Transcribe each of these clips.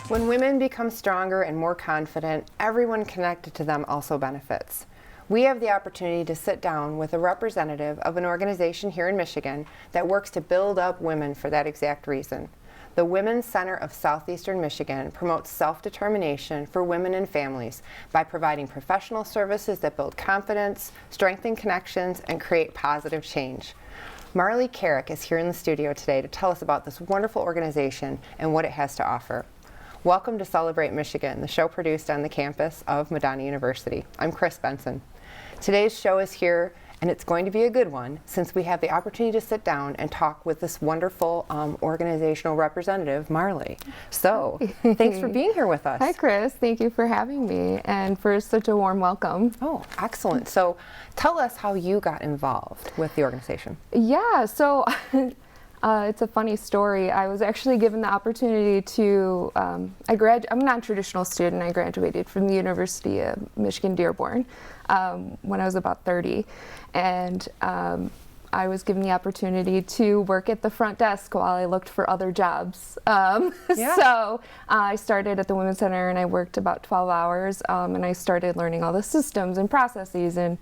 When women become stronger and more confident, everyone connected to them also benefits. We have the opportunity to sit down with a representative of an organization here in Michigan that works to build up women for that exact reason. The Women's Center of Southeastern Michigan promotes self-determination for women and families by providing professional services that build confidence, strengthen connections, and create positive change. Marley Kurek is here in the studio today to tell us about this wonderful organization and what it has to offer. Welcome to Celebrate Michigan, the show produced on the campus of Madonna University. I'm Chris Benson. Today's show is here, and it's going to be a good one since we have the opportunity to sit down and talk with this wonderful organizational representative, Marley. So, thanks for being here with us. Hi, Chris. Thank you for having me and for such a warm welcome. Oh, excellent. So, tell us how you got involved with the organization. Yeah, so it's a funny story. I was actually given the opportunity to, I'm a non-traditional student. I graduated from the University of Michigan Dearborn when I was about 30. And I was given the opportunity to work at the front desk while I looked for other jobs. So I started at the Women's Center and I worked about 12 hours and I started learning all the systems and processes and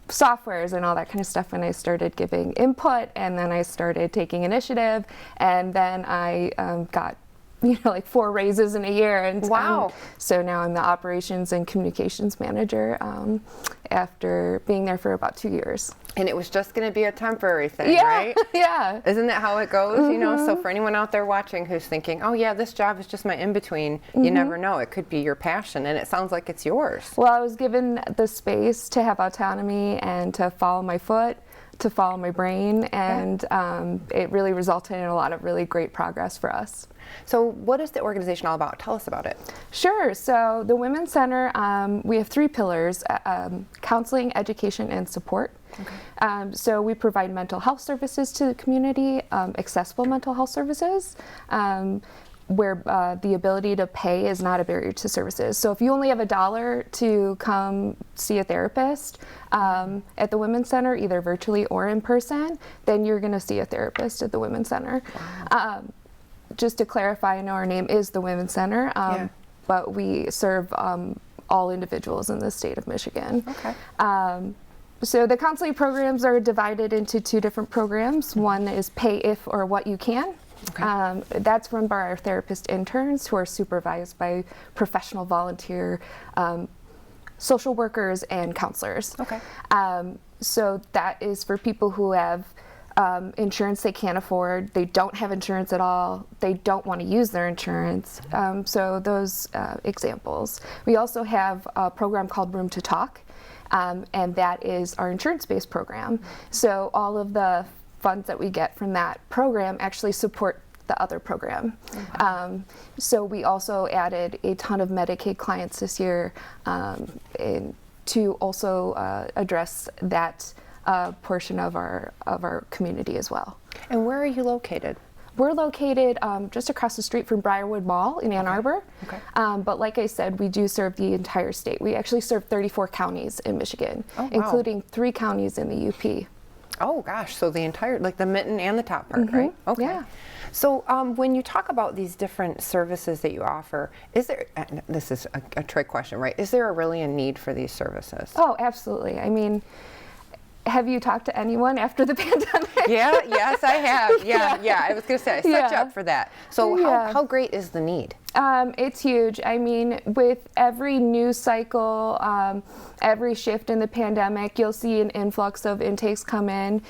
softwares and all that kind of stuff, and I started giving input, and then I started taking initiative, and then I got like 4 raises in a year, and wow. So now I'm the operations and communications manager after being there for about 2 years. And it was just going to be a temporary thing, yeah, right? Yeah. Isn't that how it goes? Mm-hmm. You know, so for anyone out there watching who's thinking, oh yeah, this job is just my in-between, you never know. It could be your passion, and it sounds like it's yours. Well, I was given the space to have autonomy and to follow my foot, to follow my brain, and it really resulted in a lot of really great progress for us. So what is the organization all about? Tell us about it. Sure. So the Women's Center, we have 3 pillars, counseling, education, and support. Okay. So we provide mental health services to the community, accessible mental health services, where the ability to pay is not a barrier to services. So if you only have $1 to come see a therapist at the Women's Center, either virtually or in person, then you're going to see a therapist at the Women's Center. Wow. Just to clarify, I know our name is the Women's Center, but we serve all individuals in the state of Michigan. Okay. So the counseling programs are divided into 2 different programs. One is Pay If or What You Can. Okay. That's run by our therapist interns who are supervised by professional volunteer social workers and counselors. Okay. So that is for people who have insurance they can't afford, they don't have insurance at all, they don't want to use their insurance. So those examples. We also have a program called Room to Talk, and that is our insurance-based program. So all of the funds that we get from that program actually support the other program. So we also added a ton of Medicaid clients this year to also address that portion of our community as well. And where are you located? We're located just across the street from Briarwood Mall in Ann Arbor. Okay. But like I said, we do serve the entire state. We actually serve 34 counties in Michigan, including 3 counties in the UP. Oh gosh, so the entire, like the mitten and the top part, right? Okay. Yeah. So when you talk about these different services that you offer, is there, this is a trick question, right? Is there really a need for these services? Oh, absolutely. I mean, have you talked to anyone after the pandemic? Yes, I have. Yeah. I was going to say, I set you up for that. So how great is the need? It's huge. I mean, with every news cycle, every shift in the pandemic, you'll see an influx of intakes come in.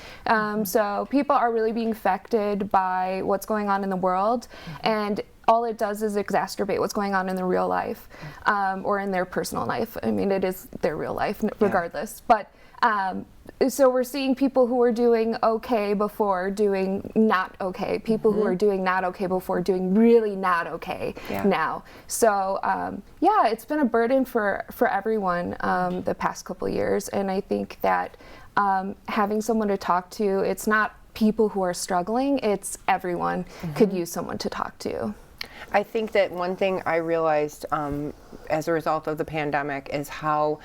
So people are really being affected by what's going on in the world, and all it does is exacerbate what's going on in their real life or in their personal life. I mean, it is their real life regardless. But so we're seeing people who are doing okay before doing not okay, people who are doing not okay before doing really not okay now. So it's been a burden for everyone the past couple years, and I think that having someone to talk to, it's not people who are struggling, it's everyone could use someone to talk to. I think that one thing I realized as a result of the pandemic is how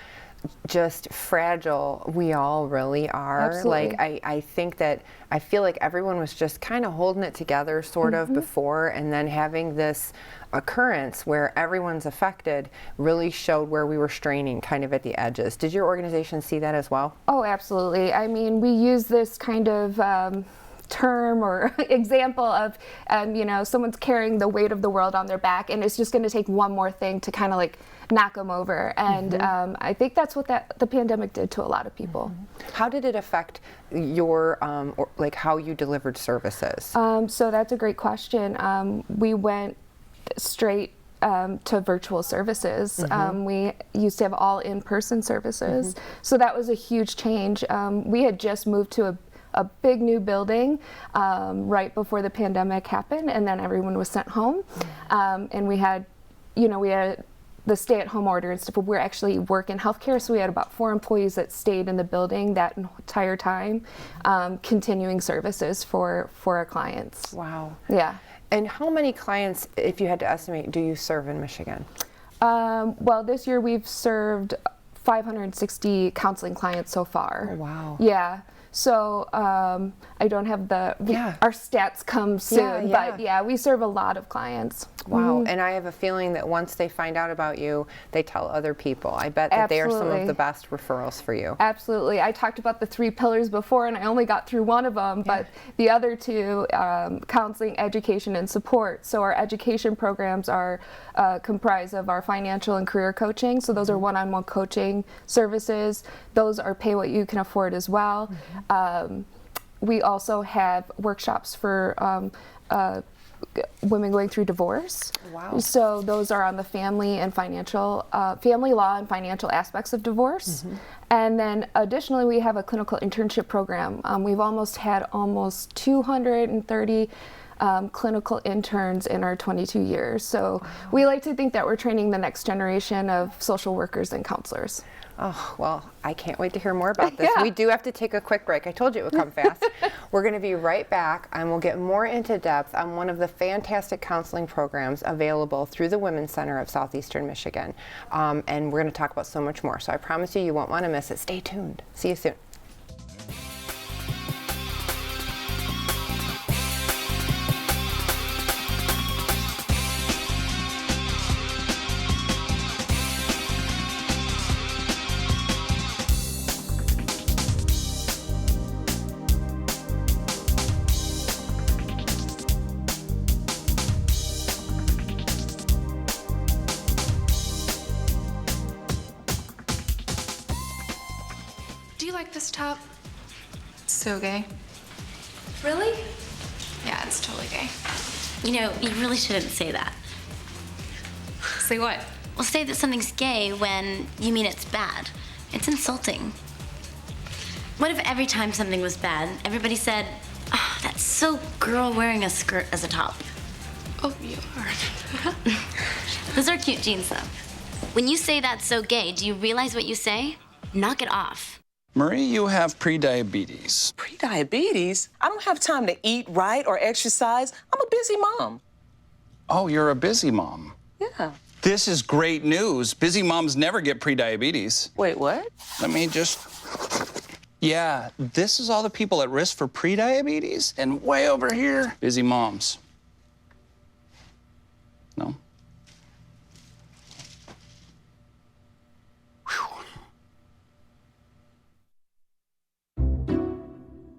just fragile we all really are. Absolutely. Like I think that I feel like everyone was just kind of holding it together sort of before, and then having this occurrence where everyone's affected really showed where we were straining kind of at the edges. Did your organization see that as well? Oh, absolutely. I mean, we use this kind of term or example of, you know, someone's carrying the weight of the world on their back, and it's just going to take one more thing to kind of like knock them over. And I think that's what the pandemic did to a lot of people. How did it affect your, like how you delivered services? So that's a great question. We went straight to virtual services. We used to have all in-person services. So that was a huge change. We had just moved to a big new building right before the pandemic happened, and then everyone was sent home. And we had, you know, we had the stay-at-home order and stuff, but we're actually work in healthcare, so we had about 4 employees that stayed in the building that entire time, continuing services for our clients. Wow. Yeah. And how many clients, if you had to estimate, do you serve in Michigan? Well, this year we've served 560 counseling clients so far. Oh, wow. Yeah. So I don't have our stats come soon, but yeah, we serve a lot of clients. Wow. And I have a feeling that once they find out about you, they tell other people. I bet that they are some of the best referrals for you. Absolutely. I talked about the 3 pillars before, and I only got through one of them, but the other 2, counseling, education, and support. So our education programs are comprised of our financial and career coaching. So those are one-on-one coaching services. Those are pay what you can afford as well. We also have workshops for women going through divorce. Wow. So those are on the family and financial, family law and financial aspects of divorce. And then additionally, we have a clinical internship program. We've almost 230 clinical interns in our 22 years. So we like to think that we're training the next generation of social workers and counselors. Oh, well, I can't wait to hear more about this. We do have to take a quick break. I told you it would come fast. We're going to be right back, and we'll get more into depth on one of the fantastic counseling programs available through the Women's Center of Southeastern Michigan. And we're going to talk about so much more. So I promise you, you won't want to miss it. Stay tuned. See you soon. Do you like this top? It's so gay. Really? Yeah, it's totally gay. You know, you really shouldn't say that. Say what? Well, say that something's gay when you mean it's bad. It's insulting. What if every time something was bad, everybody said, "Oh, that's so girl wearing a skirt as a top"? Oh, you are. Those are cute jeans, though. When you say that's so gay, do you realize what you say? Knock it off. Marie, you have prediabetes. Prediabetes? I don't have time to eat right or exercise. I'm a busy mom. Oh, you're a busy mom. Yeah. This is great news. Busy moms never get prediabetes. Wait, what? Let me just... Yeah, this is all the people at risk for prediabetes, and way over here, busy moms. No?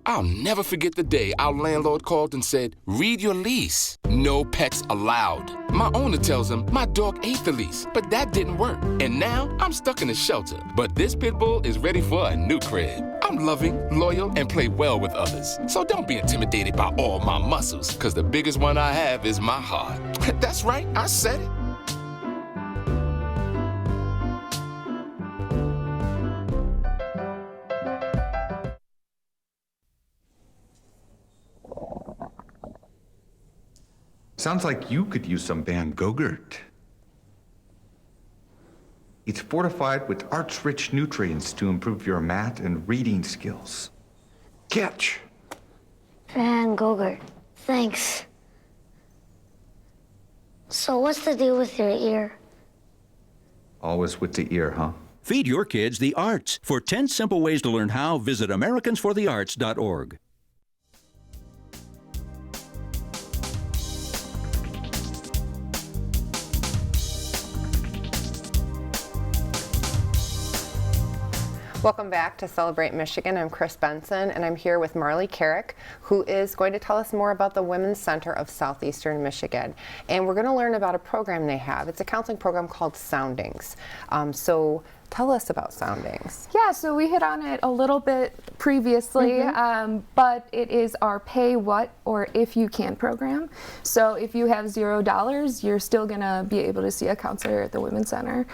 I'll never forget the day our landlord called and said, "Read your lease. No pets allowed." My owner tells him my dog ate the lease, but that didn't work. And now I'm stuck in a shelter. But this pit bull is ready for a new crib. I'm loving, loyal, and play well with others. So don't be intimidated by all my muscles, because the biggest one I have is my heart. That's right, I said it. Sounds like you could use some Van Gogurt. It's fortified with arts-rich nutrients to improve your math and reading skills. Catch! Van Gogurt, thanks. So what's the deal with your ear? Always with the ear, huh? Feed your kids the arts. For 10 simple ways to learn how, visit americansforthearts.org. Welcome back to Celebrate Michigan. I'm Chris Benson, and I'm here with Marley Kurek, who is going to tell us more about the Women's Center of Southeastern Michigan. And we're going to learn about a program they have. It's a counseling program called Soundings. So tell us about Soundings. Yeah, so we hit on it a little bit previously, but it is our pay what or if you can program. So if you have $0, you're still going to be able to see a counselor at the Women's Center.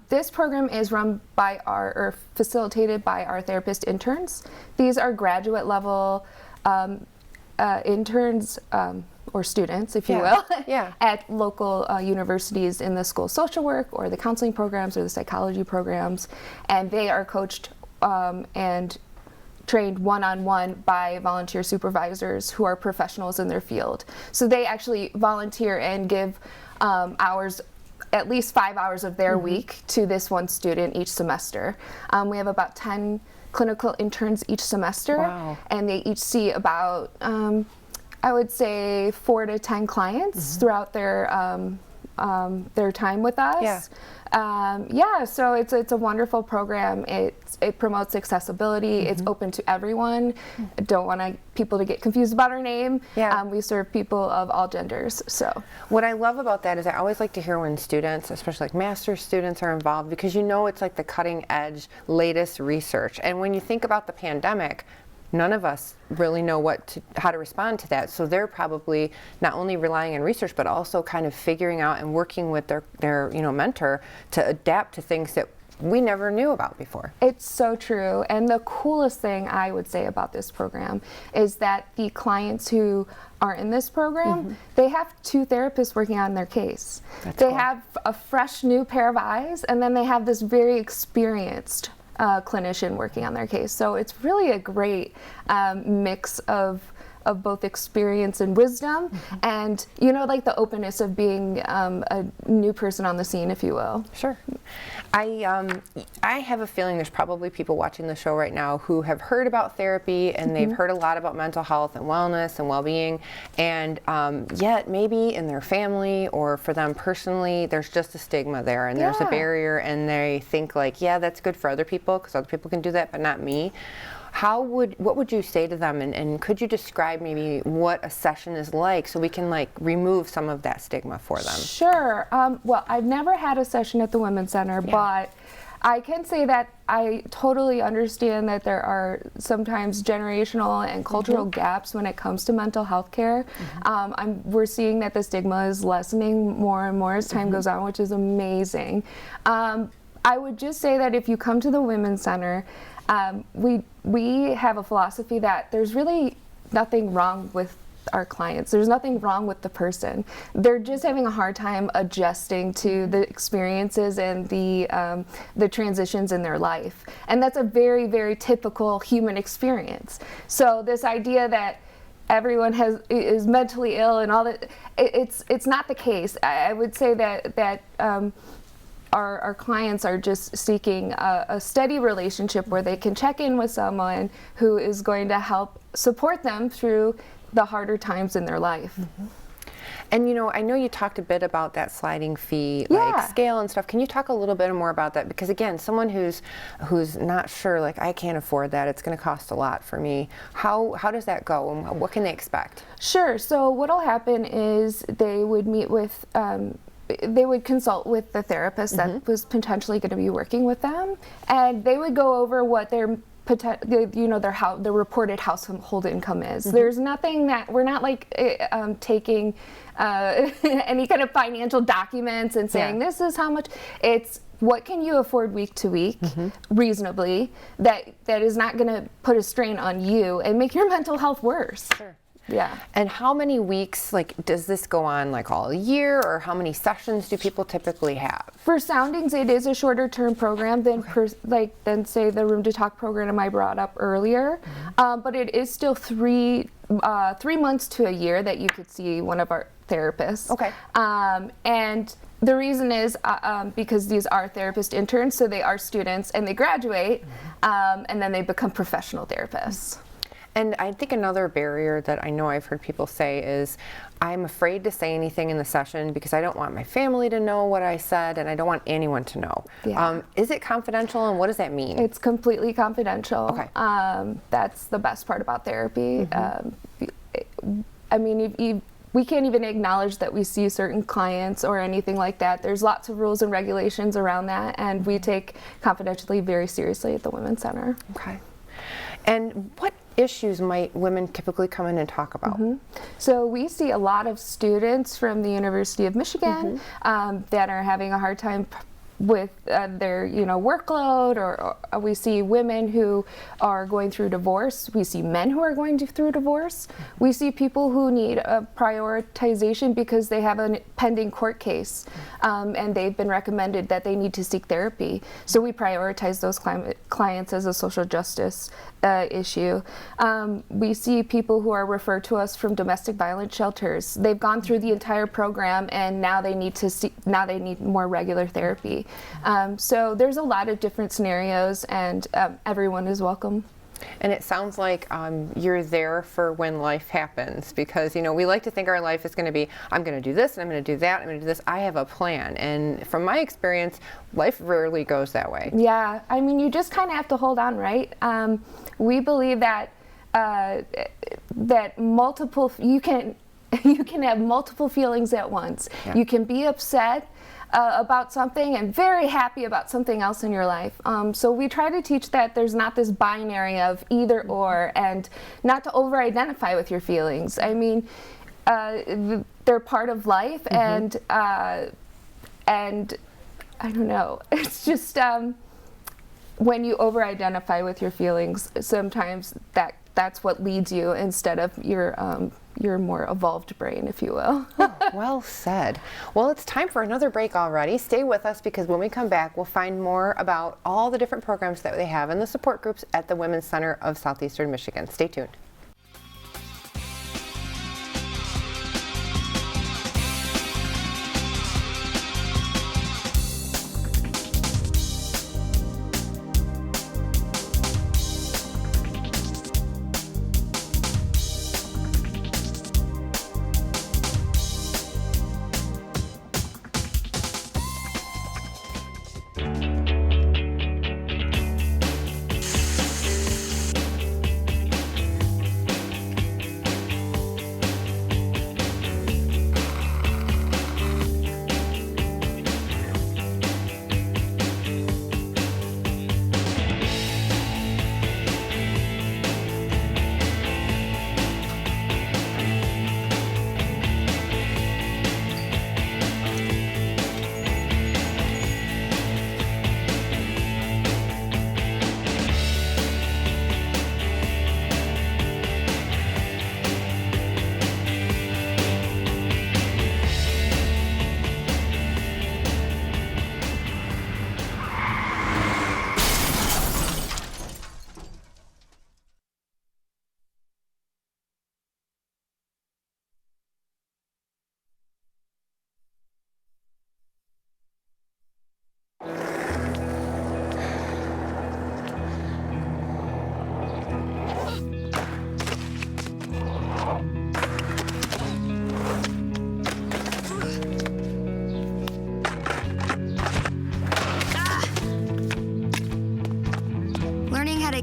This program is run by or facilitated by our therapist interns. These are graduate level interns, or students, if you will, at local universities in the School of Social Work or the counseling programs or the psychology programs. And they are coached and trained one-on-one by volunteer supervisors who are professionals in their field. So they actually volunteer and give hours, at least 5 hours of their week to this one student each semester. We have about 10 clinical interns each semester, and they each see about I would say 4 to 10 clients throughout their time with us. So it's a wonderful program. It promotes accessibility. It's open to everyone. I don't want people to get confused about our name. We serve people of all genders. So what I love about that is I always like to hear when students, especially like master's students, are involved, because you know it's like the cutting edge, latest research. And when you think about the pandemic, none of us really know how to respond to that. So they're probably not only relying on research, but also kind of figuring out and working with their mentor to adapt to things that we never knew about before. It's so true. And the coolest thing I would say about this program is that the clients who are in this program, they have 2 therapists working on their case. They have a fresh new pair of eyes, and then they have this very experienced clinician working on their case. So it's really a great mix of both experience and wisdom, and like the openness of being a new person on the scene, if you will. Sure. I have a feeling there's probably people watching the show right now who have heard about therapy, and they've heard a lot about mental health and wellness and well-being, and yet maybe in their family or for them personally, there's just a stigma there, and there's a barrier, and they think like, yeah, that's good for other people because other people can do that, but not me. What would you say to them, and could you describe maybe what a session is like so we can like remove some of that stigma for them? Sure. Well, I've never had a session at the Women's Center, but I can say that I totally understand that there are sometimes generational and cultural gaps when it comes to mental health care. We're seeing that the stigma is lessening more and more as time goes on, which is amazing. I would just say that if you come to the Women's Center, we have a philosophy that there's really nothing wrong with our clients. There's nothing wrong with the person. They're just having a hard time adjusting to the experiences and the transitions in their life. And that's a very, very typical human experience. So this idea that everyone is mentally ill and all that, it's not the case. I would say that our clients are just seeking a steady relationship where they can check in with someone who is going to help support them through the harder times in their life. And I know you talked a bit about that sliding fee scale and stuff. Can you talk a little bit more about that? Because again, someone who's not sure, like, I can't afford that, it's going to cost a lot for me. How does that go, and what can they expect? Sure. So what'll happen is they would meet with they would consult with the therapist that was potentially going to be working with them, and they would go over what their their reported household income is. There's nothing that we're not like taking any kind of financial documents and saying this is how much. It's what can you afford week to week reasonably that is not going to put a strain on you and make your mental health worse. Sure. Yeah. And how many weeks, does this go on, all year, or how many sessions do people typically have? For Soundings, it is a shorter term program than than say the Room to Talk program I brought up earlier. But it is still 3 months to a year that you could see one of our therapists. Okay. And The reason is because these are therapist interns, so they are students and they graduate, and then they become professional therapists. And I think another barrier that I know I've heard people say is, I'm afraid to say anything in the session because I don't want my family to know what I said and I don't want anyone to know. Yeah. Is it confidential, and what does that mean? It's completely confidential. Okay. That's the best part about therapy. I mean, we can't even acknowledge that we see certain clients or anything like that. There's lots of rules and regulations around that, and we take confidentiality very seriously at the Women's Center. Okay. And what issues might women typically come in and talk about? So we see a lot of students from the University of Michigan that are having a hard time with their workload, or we see women who are going through divorce. We see men who are going through divorce. We see people who need a prioritization because they have a pending court case and they've been recommended that they need to seek therapy. So we prioritize those clients as a social justice issue. We see people who are referred to us from domestic violence shelters. They've gone through the entire program and now they need more regular therapy. So there's a lot of different scenarios, and everyone is welcome. And it sounds like you're there for when life happens, because we like to think our life is going to be, I'm going to do this and I'm going to do that, I'm going to do this. I have a plan, and from my experience, life rarely goes that way. Yeah, I mean, you just kind of have to hold on, right? We believe that you can have multiple feelings at once. Yeah. You can be upset about something and very happy about something else in your life. So we try to teach that there's not this binary of either or, and not to over-identify with your feelings. I mean, they're part of life, and I don't know, it's just when you over-identify with your feelings, sometimes that's what leads you instead of your more evolved brain, if you will. Well said. Well, it's time for another break already. Stay with us, because when we come back, we'll find more about all the different programs that they have and the support groups at the Women's Center of Southeastern Michigan. Stay tuned.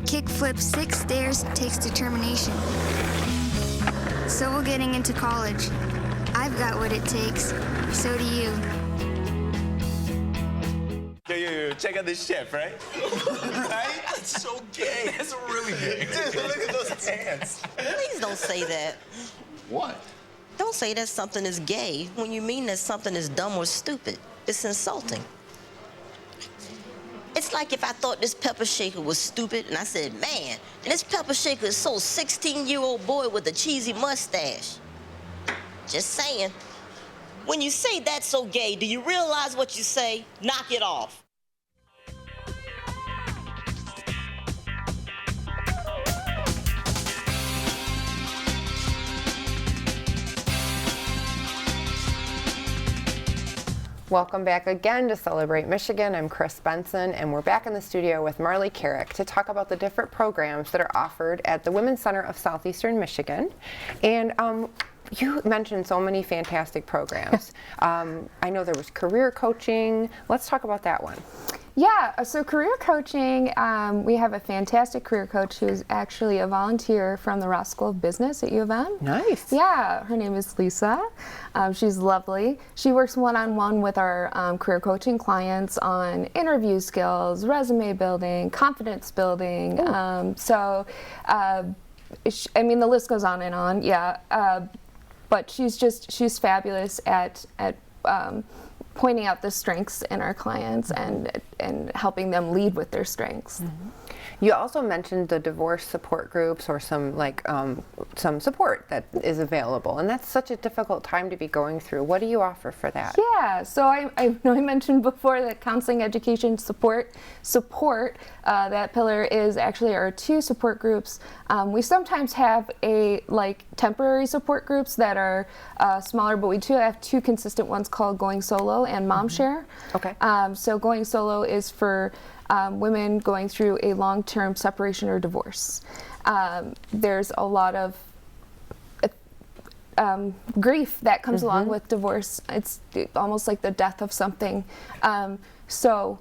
Kickflip 6 stairs takes determination. So will getting into college. I've got what it takes. So do you. Yo, check out this chef, right? Right? That's so gay. That's really gay. Dude, look at those pants. Please don't say that. What? Don't say that something is gay when you mean that something is dumb or stupid. It's insulting. It's like if I thought this pepper shaker was stupid and I said, man, and this pepper shaker is so 16-year-old boy with a cheesy mustache. Just saying. When you say that's so gay, do you realize what you say? Knock it off. Welcome back again to Celebrate Michigan. I'm Chris Benson, and we're back in the studio with Marley Kurek to talk about the different programs that are offered at the Women's Center of Southeastern Michigan. And you mentioned so many fantastic programs. I know there was career coaching. Let's talk about that one. Yeah, so career coaching, we have a fantastic career coach who's actually a volunteer from the Ross School of Business at U of M. Nice. Yeah, her name is Lisa. She's lovely. She works one-on-one with our career coaching clients on interview skills, resume building, confidence building. I mean, the list goes on and on, yeah. But she's fabulous at pointing out the strengths in our clients and helping them lead with their strengths. Mm-hmm. You also mentioned the divorce support groups or some support that is available, and that's such a difficult time to be going through. What do you offer for that? Yeah, so I know I mentioned before that counseling, education, support. That pillar is actually our 2 support groups. We sometimes have temporary support groups that are smaller, but we do have 2 consistent ones called Going Solo and Mom Share. Okay. So Going Solo is for women going through a long-term separation or divorce. There's a lot of grief that comes along with divorce. It's almost like the death of something. So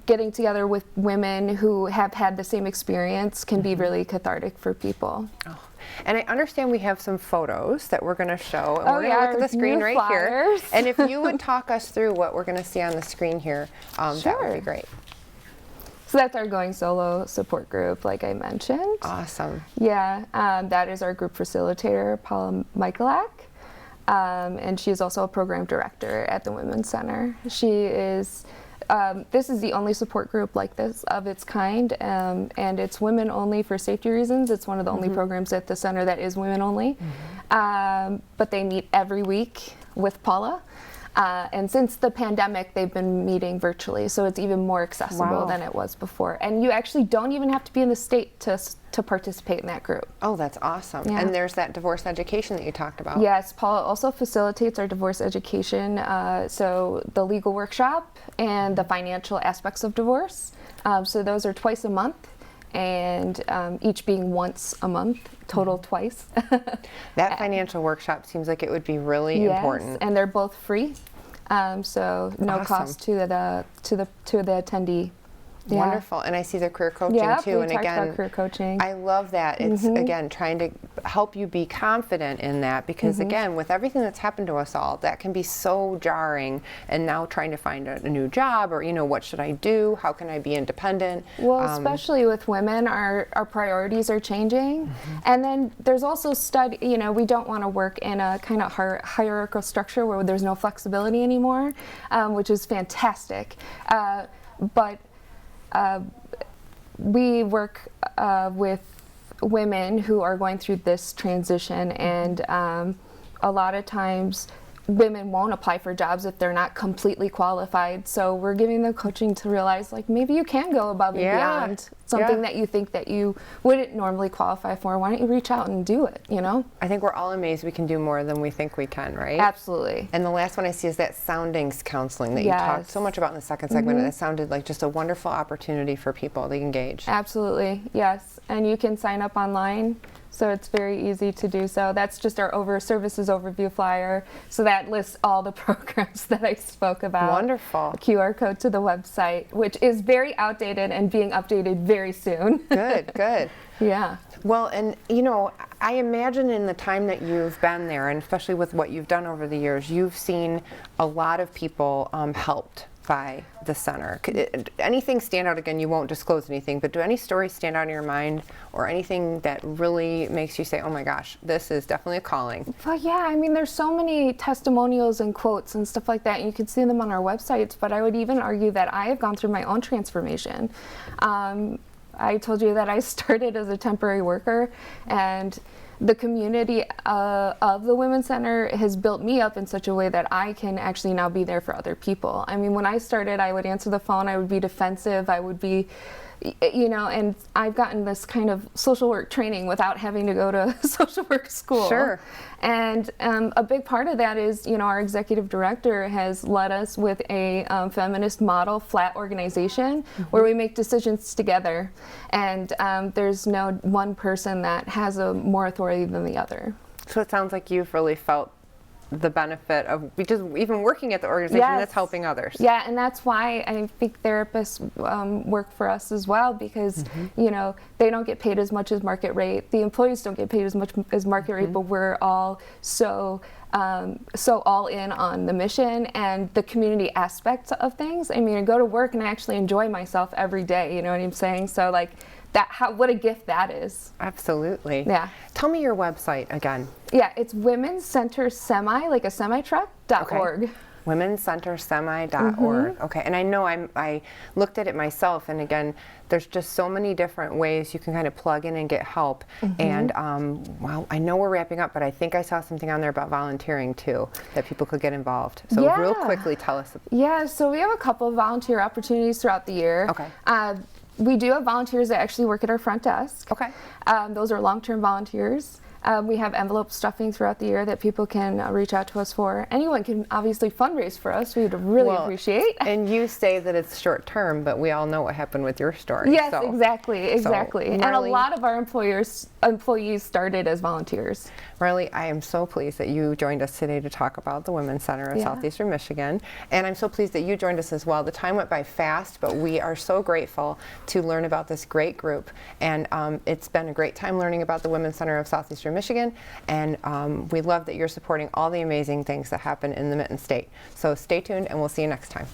getting together with women who have had the same experience can be really cathartic for people. Oh. And I understand we have some photos that we're going to show. And we're going to look at the screen right here. And if you would talk us through what we're going to see on the screen here, that would be great. So that's our Going Solo support group, like I mentioned. Awesome. Yeah, that is our group facilitator, Paula Michalak. And she is also a program director at the Women's Center. She is, this is the only support group like this of its kind, and it's women only for safety reasons. It's one of the only programs at the center that is women only. But they meet every week with Paula. And since the pandemic, they've been meeting virtually, so it's even more accessible than it was before. And you actually don't even have to be in the state to participate in that group. Oh, that's awesome. Yeah. And there's that divorce education that you talked about. Yes, Paula also facilitates our divorce education, so the legal workshop and the financial aspects of divorce. So those are twice a month, and each being once a month, total twice. That financial workshop seems like it would be really important. And they're both free, so no cost to the attendee. Yeah. Wonderful. And I see the career coaching too. And again, about career coaching. I love that. It's again trying to help you be confident in that, because again, with everything that's happened to us all, that can be so jarring. And now trying to find a new job, or what should I do? How can I be independent? Well, especially with women, our priorities are changing. And then there's also we don't want to work in a kind of hierarchical structure where there's no flexibility anymore, which is fantastic. But we work with women who are going through this transition, and a lot of times women won't apply for jobs if they're not completely qualified. So we're giving them coaching to realize, maybe you can go above and beyond something that you think that you wouldn't normally qualify for. Why don't you reach out and do it, I think we're all amazed we can do more than we think we can, right? Absolutely. And the last one I see is that soundings counseling that you talked so much about in the second segment. And it sounded like just a wonderful opportunity for people to engage. Absolutely, yes. And you can sign up online. So it's very easy to do so. That's just our services overview flyer. So that lists all the programs that I spoke about. Wonderful. QR code to the website, which is very outdated and being updated very soon. Good, good. Yeah. Well, and I imagine in the time that you've been there, and especially with what you've done over the years, you've seen a lot of people helped by the center. Anything stand out? Again, you won't disclose anything, but do any stories stand out in your mind, or anything that really makes you say, oh my gosh, this is definitely a calling? Well, yeah, I mean, there's so many testimonials and quotes and stuff like that, and you can see them on our websites, but I would even argue that I have gone through my own transformation. I told you that I started as a temporary worker, and the community of the Women's Center has built me up in such a way that I can actually now be there for other people. I mean, when I started, I would answer the phone, I would be defensive, I would be you know, and I've gotten this kind of social work training without having to go to social work school. Sure. And a big part of that is, you know, our executive director has led us with a feminist model, flat organization, where we make decisions together. And there's no one person that has more authority than the other. So it sounds like you've really felt the benefit of just even working at the organization that's helping others. Yeah, and that's why I think therapists work for us as well, because you know, they don't get paid as much as market rate. The employees don't get paid as much as market rate, but we're all so all in on the mission and the community aspects of things. I mean, I go to work and I actually enjoy myself every day. You know what I'm saying? So like, what a gift that is. Absolutely. Yeah. Tell me your website again. Yeah, it's Women's Center Semi, like a semi-truck.org. Okay. WomenCenterSemi.org. Okay, and I know I looked at it myself, and again, there's just so many different ways you can kind of plug in and get help. And well, I know we're wrapping up, but I think I saw something on there about volunteering too, that people could get involved. So real quickly, tell us. Yeah, so we have a couple of volunteer opportunities throughout the year. Okay. We do have volunteers that actually work at our front desk. Okay. Those are long-term volunteers. We have envelope stuffing throughout the year that people can reach out to us for. Anyone can obviously fundraise for us. We'd really appreciate. And you say that it's short term, but we all know what happened with your story. Yes, so. exactly. So, and a lot of our employees started as volunteers. Marley, I am so pleased that you joined us today to talk about the Women's Center of Southeastern Michigan. And I'm so pleased that you joined us as well. The time went by fast, but we are so grateful to learn about this great group. And it's been a great time learning about the Women's Center of Southeastern Michigan. And we love that you're supporting all the amazing things that happen in the Mitten State. So stay tuned, and we'll see you next time.